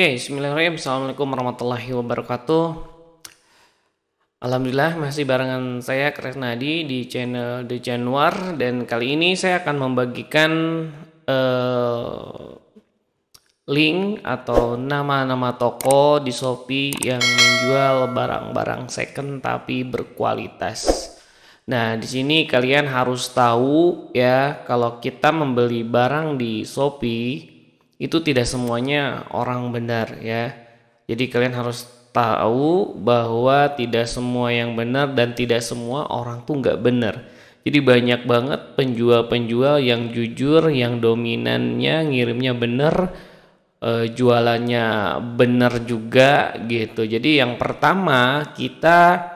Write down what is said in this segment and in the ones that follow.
Oke, bismillahirrahmanirrahim. Assalamualaikum warahmatullahi wabarakatuh. Alhamdulillah masih barengan saya Kresnadi di channel The Januar, dan kali ini saya akan membagikan link atau nama-nama toko di Shopee yang menjual barang-barang second tapi berkualitas. Nah, di sini kalian harus tahu ya, kalau kita membeli barang di Shopee itu tidak semuanya orang benar ya. Jadi kalian harus tahu bahwa tidak semua yang benar dan tidak semua orang tuh nggak benar. Jadi banyak banget penjual-penjual yang jujur, yang dominannya ngirimnya benar, jualannya benar juga gitu. Jadi yang pertama kita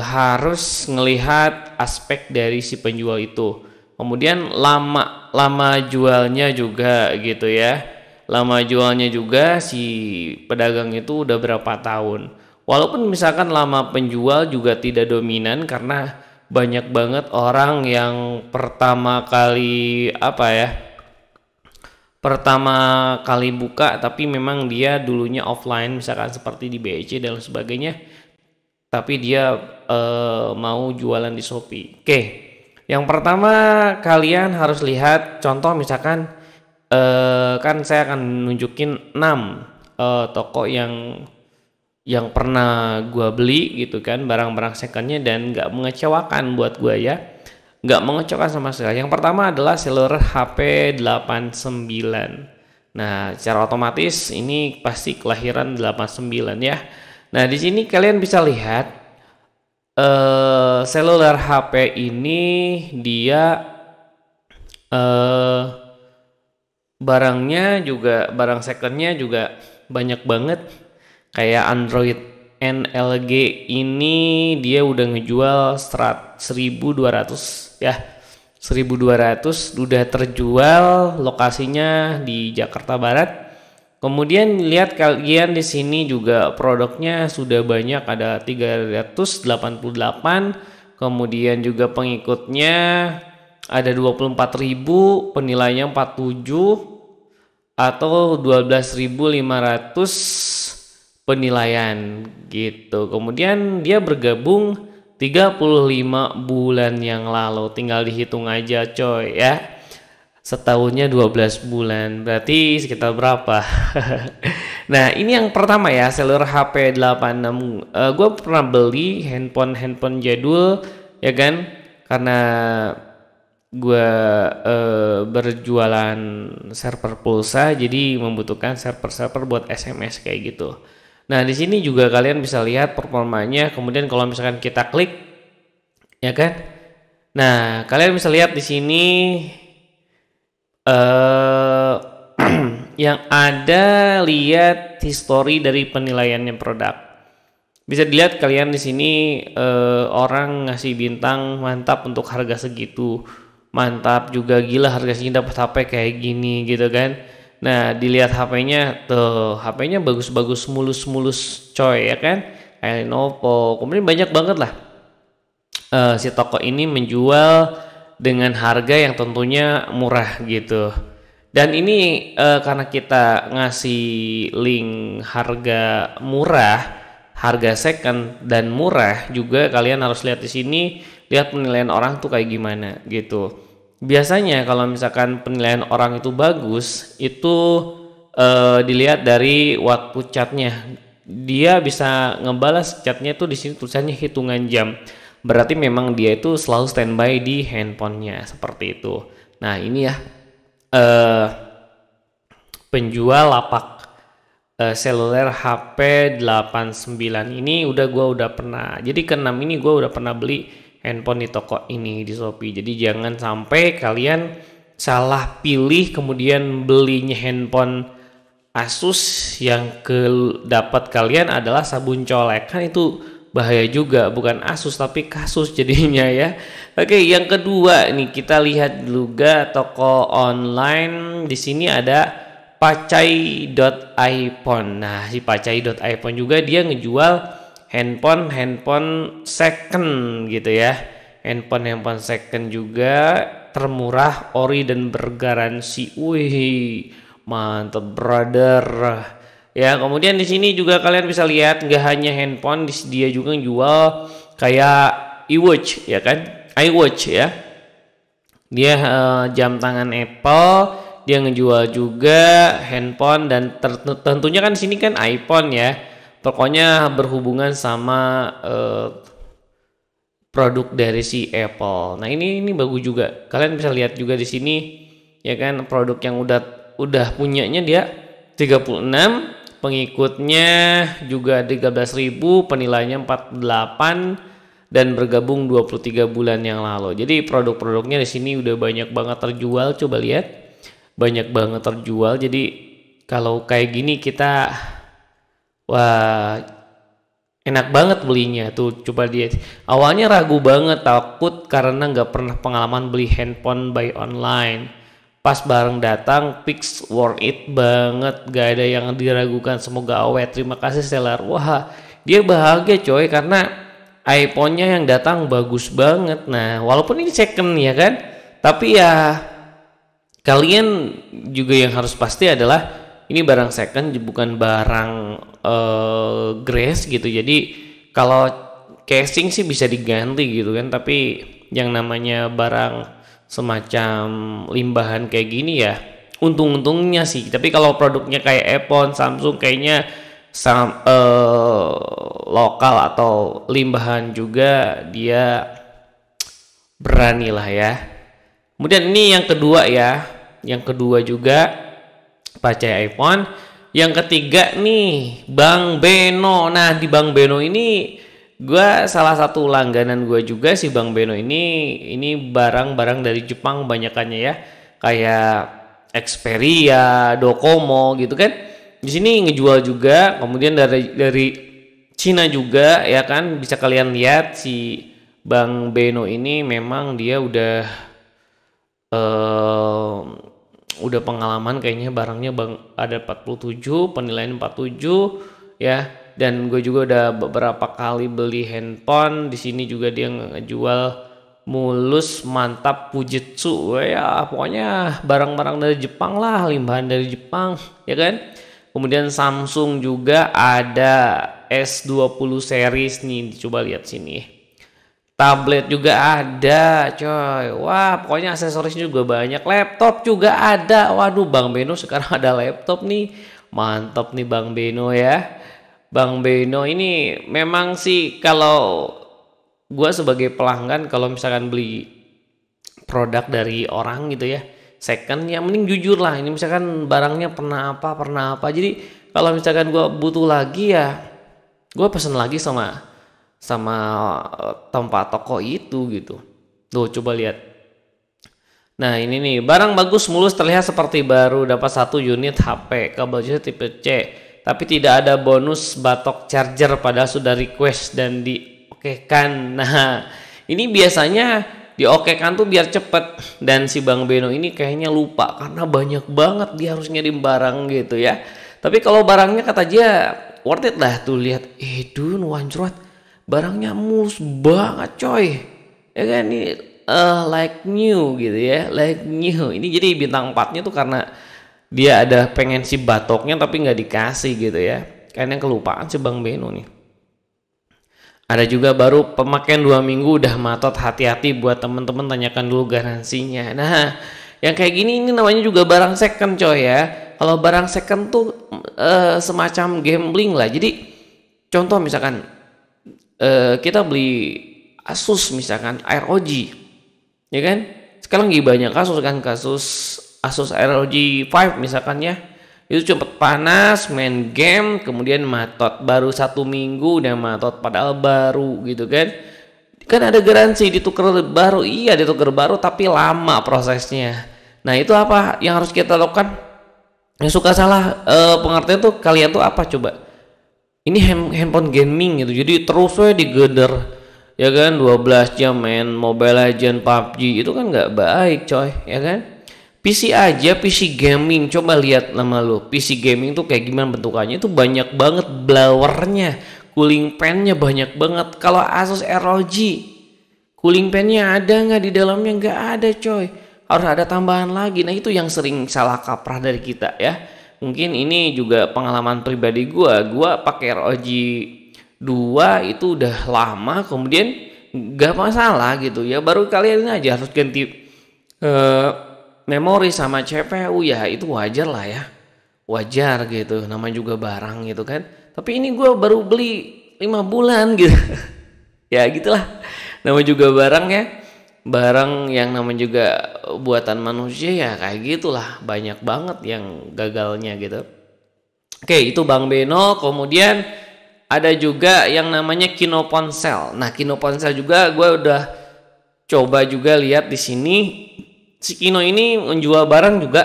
harus ngelihat aspek dari si penjual itu. Kemudian lama jualnya juga gitu ya. Lama jualnya juga si pedagang itu udah berapa tahun. Walaupun misalkan lama penjual juga tidak dominan, karena banyak banget orang yang pertama kali buka tapi memang dia dulunya offline, misalkan seperti di BEC dan sebagainya, tapi dia mau jualan di Shopee. Oke. Yang pertama kalian harus lihat contoh, misalkan kan saya akan nunjukin 6 toko yang pernah gua beli gitu kan, barang-barang secondnya, dan nggak mengecewakan buat gua ya, nggak mengecewakan sama sekali. Yang pertama adalah seller HP 89. Nah, secara otomatis ini pasti kelahiran 89 ya. Nah, di sini kalian bisa lihat seluler HP ini dia barangnya juga, barang secondnya juga banyak banget. Kayak Android NLG ini dia udah ngejual 1.200 ya, 1.200 udah terjual, lokasinya di Jakarta Barat. Kemudian lihat kalian di sini juga produknya sudah banyak, ada 388. Kemudian juga pengikutnya ada 24.000, penilaiannya 47 atau 12.500 penilaian gitu. Kemudian dia bergabung 35 bulan yang lalu. Tinggal dihitung aja coy ya. Setahunnya 12 bulan, berarti sekitar berapa? Nah, ini yang pertama ya, seller HP 86. Gue pernah beli handphone jadul ya kan, karena gue berjualan server pulsa, jadi membutuhkan server buat SMS kayak gitu. Nah, di sini juga kalian bisa lihat performanya. Kemudian kalau misalkan kita klik ya kan, nah kalian bisa lihat di sini yang ada, lihat history dari penilaiannya produk. Bisa dilihat kalian di sini, orang ngasih bintang mantap untuk harga segitu. Mantap juga, gila harga segini dapat HP kayak gini gitu kan. Nah, dilihat HP-nya tuh, HP-nya bagus-bagus, mulus-mulus coy ya kan. Kayak Lenovo. Kemudian banyak banget lah. Si toko ini menjual dengan harga yang tentunya murah gitu. Dan ini karena kita ngasih link harga murah, harga second dan murah juga, kalian harus lihat di sini, lihat penilaian orang tuh kayak gimana gitu. Biasanya kalau misalkan penilaian orang itu bagus, itu dilihat dari waktu chatnya. Dia bisa ngebalas chatnya tuh, di sini tulisannya hitungan jam. Berarti memang dia itu selalu standby di handphonenya, seperti itu. Nah, ini ya penjual lapak seluler HP 89 ini gua udah pernah. Jadi ke-6 ini gua udah pernah beli handphone di toko ini di Shopee. Jadi jangan sampai kalian salah pilih kemudian belinya handphone Asus, yang dapat kalian adalah sabun colek. Kan itu bahaya juga, bukan Asus tapi kasus jadinya ya. Oke, yang kedua nih kita lihat juga toko online. Di sini ada pacai.iphone. Nah, si pacai.iphone juga dia ngejual handphone second gitu ya. Handphone second juga termurah, ori dan bergaransi. Wih, mantep brother. Ya, kemudian di sini juga kalian bisa lihat nggak hanya handphone, dia juga jual kayak iWatch ya kan, iWatch ya. Dia jam tangan Apple, dia ngejual juga handphone dan tentunya kan di sini kan iPhone ya. Pokoknya berhubungan sama produk dari si Apple. Nah, ini bagus juga. Kalian bisa lihat juga di sini ya kan, produk yang udah punyanya dia 36, pengikutnya juga 13.000, penilaiannya 48 dan bergabung 23 bulan yang lalu. Jadi produk-produknya di sini udah banyak banget terjual. Coba lihat. Banyak banget terjual. Jadi kalau kayak gini kita wah, enak banget belinya tuh. Coba lihat. Awalnya ragu banget, takut karena nggak pernah pengalaman beli handphone by online. Pas barang datang, fix worth it banget, gak ada yang diragukan, semoga awet. Terima kasih seller. Wah, dia bahagia coy karena iPhone-nya yang datang bagus banget. Nah, walaupun ini second ya kan, tapi ya kalian juga yang harus pasti adalah ini barang second, bukan barang grace gitu. Jadi kalau casing sih bisa diganti gitu kan, tapi yang namanya barang semacam limbahan kayak gini ya untung-untungnya sih. Tapi kalau produknya kayak iPhone, Samsung kayaknya lokal atau limbahan juga dia berani lah ya. Kemudian ini yang kedua ya, yang kedua juga pakai iPhone. Yang ketiga nih Bang Beno. Nah, di Bang Beno ini gue salah satu langganan gue juga sih Bang Beno ini barang-barang dari Jepang banyakannya ya, kayak Xperia, Docomo gitu kan. Di sini ngejual juga, kemudian dari Cina juga ya kan. Bisa kalian lihat si Bang Beno ini memang dia udah pengalaman kayaknya barangnya ada 47, penilaian 47 ya. Dan gue juga udah beberapa kali beli handphone. Di sini juga dia ngejual mulus, mantap, Fujitsu ya. Pokoknya barang-barang dari Jepang lah, limbahan dari Jepang ya kan. Kemudian Samsung juga ada S20 series nih, coba lihat sini. Tablet juga ada coy. Wah, pokoknya aksesorisnya juga banyak. Laptop juga ada. Waduh, Bang Beno sekarang ada laptop nih. Mantap nih Bang Beno ya. Bang Beno ini memang sih kalau gue sebagai pelanggan, kalau misalkan beli produk dari orang gitu ya second, ya mending jujur lah. Ini misalkan barangnya pernah apa. Jadi kalau misalkan gue butuh lagi ya gue pesen lagi sama tempat toko itu gitu. Tuh coba lihat. Nah, ini nih barang bagus, mulus, terlihat seperti baru. Dapat 1 unit HP, kabel USB tipe C, tapi tidak ada bonus batok charger padahal sudah request dan diokekan. Nah, ini biasanya diokekan tuh biar cepet. Dan si Bang Beno ini kayaknya lupa karena banyak banget dia harus ngirim barang gitu ya. Tapi kalau barangnya kata dia worth it lah. Tuh lihat, dun wancruat, barangnya mulus banget coy ya kan. Ini like new gitu ya, like new. Ini jadi bintang 4-nya tuh karena dia ada pengen si batoknya tapi nggak dikasih gitu ya. Kayaknya kelupaan si Bang Beno nih. Ada juga baru pemakaian 2 minggu udah matot, hati-hati buat temen-temen, tanyakan dulu garansinya. Nah, yang kayak gini ini namanya juga barang second coy ya. Kalau barang second tuh semacam gambling lah. Jadi contoh misalkan kita beli Asus misalkan ROG ya kan. Sekarang lagi banyak kasus kan, kasus Asus ROG 5 misalkan ya. Itu cepet panas, main game, kemudian matot. Baru 1 minggu udah matot padahal baru gitu kan. Kan ada garansi ditukar baru. Iya, ditukar baru tapi lama prosesnya. Nah, itu apa yang harus kita lakukan? Yang suka salah pengertian tuh kalian tuh apa coba? Ini handphone gaming gitu. Jadi terus digeder ya kan, 12 jam main Mobile Legends, PUBG. Itu kan nggak baik coy ya kan. PC aja, PC gaming, coba lihat nama lo. PC gaming tuh kayak gimana bentukannya? Itu banyak banget blowernya, cooling fan-nya banyak banget. Kalau Asus ROG, cooling fan-nya ada nggak di dalamnya? Nggak ada coy. harus ada tambahan lagi. Nah itu yang sering salah kaprah dari kita ya. Mungkin ini juga pengalaman pribadi gua pakai ROG 2 itu udah lama, kemudian gak masalah gitu ya, baru kalian aja harus ganti memori sama CPU, ya itu wajar lah ya, wajar gitu, namanya juga barang gitu kan. Tapi ini gue baru beli 5 bulan gitu. Ya gitulah, namanya juga barang ya, barang yang namanya juga buatan manusia ya kayak gitulah, banyak banget yang gagalnya gitu. Oke, itu Bang Beno. Kemudian ada juga yang namanya Kino Ponsel. Nah, Kino Ponsel juga gue udah coba juga lihat di sini. Si Kino ini menjual barang juga,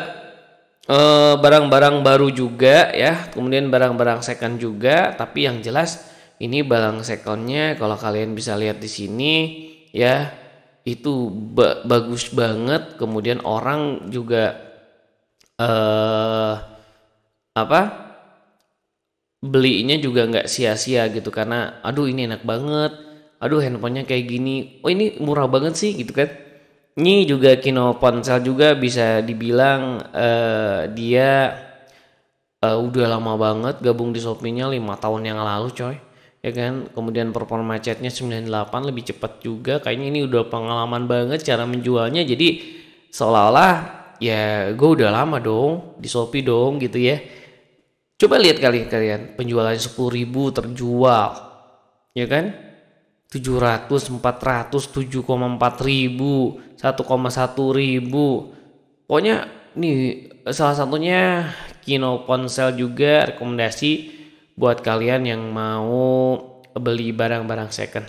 barang-barang baru juga ya, kemudian barang-barang second juga. Tapi yang jelas ini barang secondnya kalau kalian bisa lihat di sini ya, itu bagus banget. Kemudian orang juga belinya juga nggak sia-sia gitu, karena aduh ini enak banget, aduh handphonenya kayak gini, oh ini murah banget sih gitu kan. Ini juga Kino Ponsel juga bisa dibilang dia udah lama banget gabung di Shopee-nya, 5 tahun yang lalu coy ya kan. Kemudian performa chatnya 98, lebih cepat juga. Kayaknya ini udah pengalaman banget cara menjualnya, jadi seolah-olah ya gue udah lama dong di Shopee dong gitu ya. Coba lihat kalian penjualannya 10.000 terjual ya kan, 700, 400, 7,4 ribu, 1,1 ribu. Pokoknya nih salah satunya Kino Ponsel juga rekomendasi buat kalian yang mau beli barang-barang second.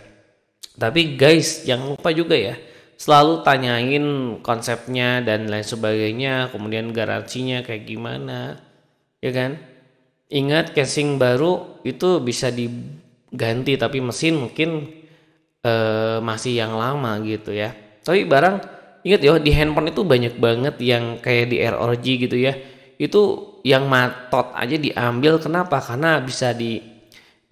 Tapi guys jangan lupa juga ya, selalu tanyain konsepnya dan lain sebagainya, kemudian garansinya kayak gimana ya kan. Ingat, casing baru itu bisa diganti, tapi mesin mungkin masih yang lama gitu ya. Tapi barang, ingat ya, di handphone itu banyak banget yang kayak di ROG gitu ya, itu yang matot aja diambil. Kenapa? Karena bisa di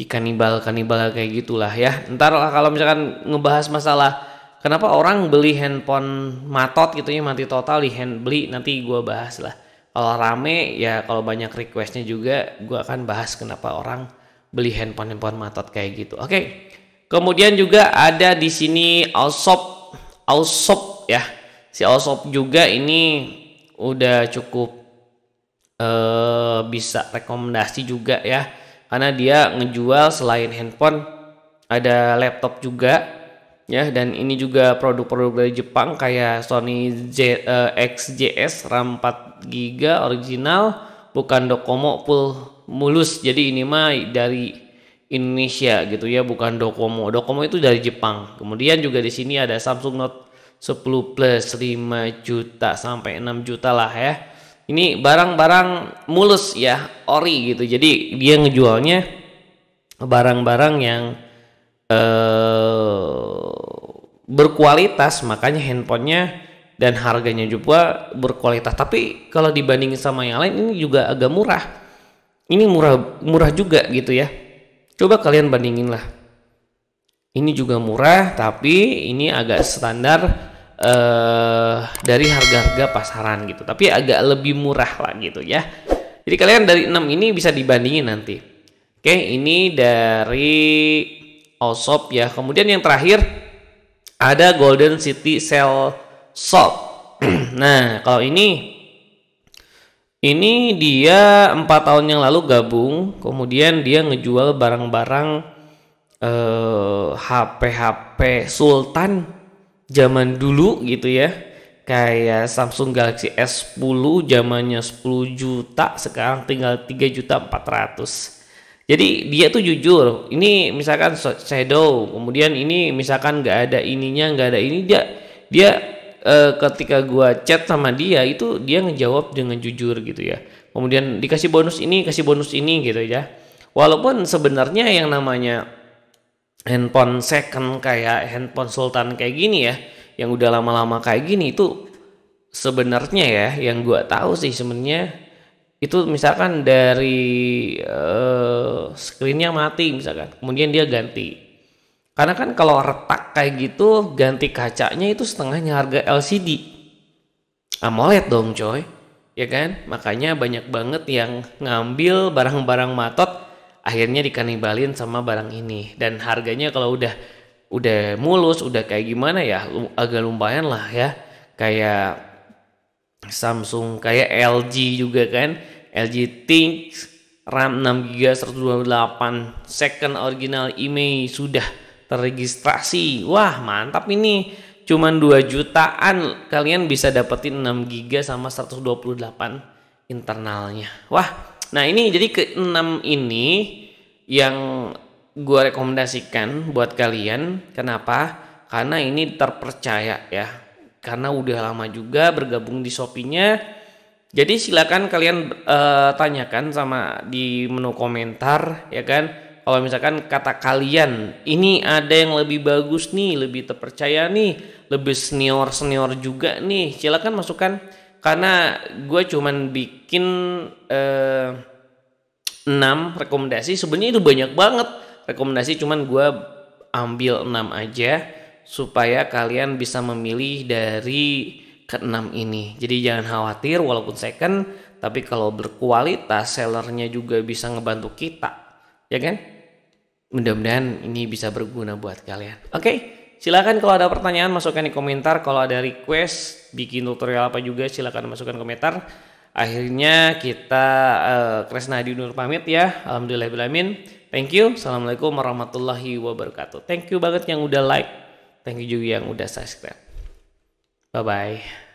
kanibal kayak gitulah ya. Ntar kalau misalkan ngebahas masalah kenapa orang beli handphone matot gitu ya, mati total beli, nanti gue bahas lah. Kalau rame ya, kalau banyak requestnya juga gue akan bahas kenapa orang beli handphone matot kayak gitu. Oke. Kemudian juga ada di sini Allshop ya. Si Allshop juga ini udah cukup bisa rekomendasi juga ya, karena dia ngejual selain handphone ada laptop juga ya, dan ini juga produk-produk dari Jepang kayak Sony XJS RAM 4GB original, bukan Docomo full mulus. Jadi ini mah dari Indonesia gitu ya, bukan Docomo. Docomo itu dari Jepang. Kemudian juga di sini ada Samsung Note 10 Plus 5 juta sampai 6 juta lah ya. Ini barang-barang mulus ya, ori gitu. Jadi dia ngejualnya barang-barang yang berkualitas, makanya handphonenya dan harganya juga berkualitas. Tapi kalau dibandingin sama yang lain, ini juga agak murah. Ini murah juga gitu ya. Coba kalian bandingin lah. Ini juga murah, tapi ini agak standar dari harga-harga pasaran gitu. Tapi agak lebih murah lah gitu ya. Jadi kalian dari 6 ini bisa dibandingin nanti. Oke, ini dari Allshop ya. Kemudian yang terakhir ada Golden City Sale Shop. Nah, kalau ini dia 4 tahun yang lalu gabung. Kemudian dia ngejual barang-barang HP Sultan zaman dulu gitu ya. Kayak Samsung Galaxy S10 zamannya 10 juta, sekarang tinggal 3.400.000. Jadi dia tuh jujur, ini misalkan shadow, kemudian ini misalkan nggak ada ininya, nggak ada ini, dia ketika gua chat sama dia itu dia ngejawab dengan jujur gitu ya. Kemudian dikasih bonus ini, kasih bonus ini gitu ya. Walaupun sebenarnya yang namanya handphone second kayak handphone Sultan kayak gini ya, yang udah lama-lama kayak gini, itu sebenarnya ya yang gua tahu sih sebenarnya itu misalkan dari screennya mati misalkan, kemudian dia ganti. Karena kan kalau retak kayak gitu ganti kacanya itu setengahnya harga LCD. AMOLED dong coy, ya kan? Makanya banyak banget yang ngambil barang-barang matot akhirnya dikanibalin sama barang ini. Dan harganya kalau udah mulus, udah kayak gimana ya, agak lumayan lah ya. Kayak Samsung, kayak LG juga kan, LG Thinks RAM 6GB 128 second original IMEI sudah terregistrasi. Wah mantap ini, cuman 2 jutaan kalian bisa dapetin 6GB sama 128 internalnya. Wah, nah ini jadi ke-6 ini yang gue rekomendasikan buat kalian. Kenapa? Karena ini terpercaya ya, karena udah lama juga bergabung di Shopee-nya. Jadi silakan kalian tanyakan sama di menu komentar ya kan. Kalau misalkan kata kalian ini ada yang lebih bagus nih, lebih terpercaya nih, lebih senior juga nih, silakan masukkan. Karena gue cuman bikin 6 rekomendasi, sebenarnya itu banyak banget rekomendasi, cuman gue ambil 6 aja supaya kalian bisa memilih dari ke-6 ini. Jadi jangan khawatir walaupun second, tapi kalau berkualitas sellernya juga bisa ngebantu kita, ya kan? Mudah-mudahan ini bisa berguna buat kalian. Oke, silakan kalau ada pertanyaan masukkan di komentar. Kalau ada request bikin tutorial apa juga silakan masukkan komentar. Akhirnya kita Kresna Adi Nur pamit ya. Alhamdulillahirrahmanirrahim. Thank you. Assalamualaikum warahmatullahi wabarakatuh. Thank you banget yang udah like. Thank you juga yang udah subscribe. Bye bye.